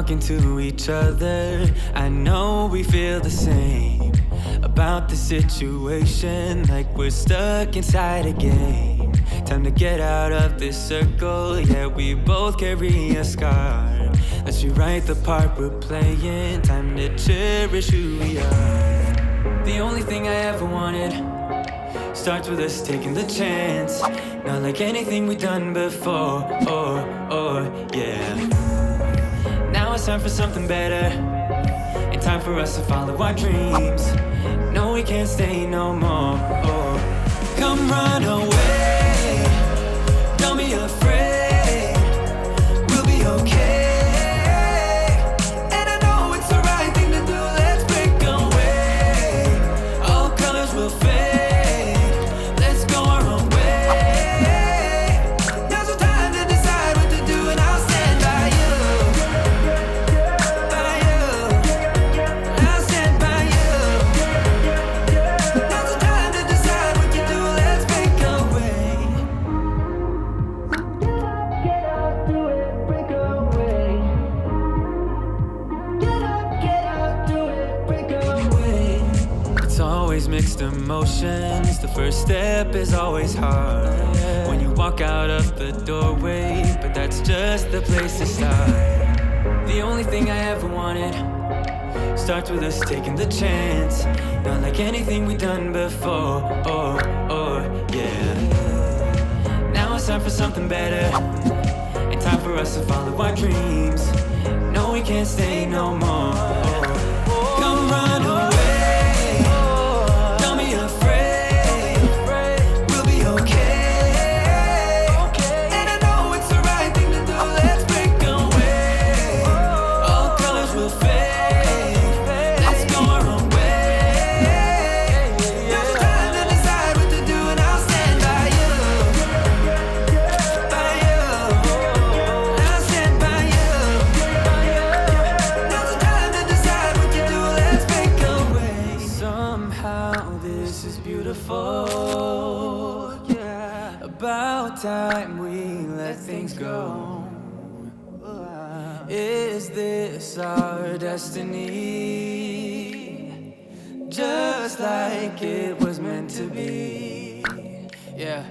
talking to each other. I know we feel the same about the situation, like we're stuck inside a game. Time to get out of this circle, yeah, we both carry a scar. Let's rewrite the part we're playing, time to cherish who we are. The only thing I ever wanted starts with us taking the chance. Not like anything we've done before, yeah. Now it's time for something better, and time for us to follow our dreams. No, we can't stay no more, Come run away, don't be afraid, we'll be okay. And I know it's the right thing to do, let's break away. All colors will fade, let's go our own way. Now's the time to decide what to do, and I'll stand by you. By you, I'll stand by you. Now's the time to decide what to do, let's break away. Get out, do it, break away. Get out, do it, break away. It's always mixed emotions. The first step is always hard when you walk out of the doorway, but that's just the place to start. The only thing I ever wanted starts with us taking the chance. Not like anything we've done before, yeah. Now it's time for something better, and time for us to follow our dreams. No, we can't stay no more. Come run away, don't be afraid, we'll be okay. And I know it's the right thing to do, let's break away. All colors will fade, let's go our own way. Now's the time to decide what to do, and I'll stand by you. By you, I'll stand by you. Now's the time to decide what to do, let's break away. Somehow this is beautiful, yeah. About time we let things go. Is this our destiny? Just like it was meant to be, yeah.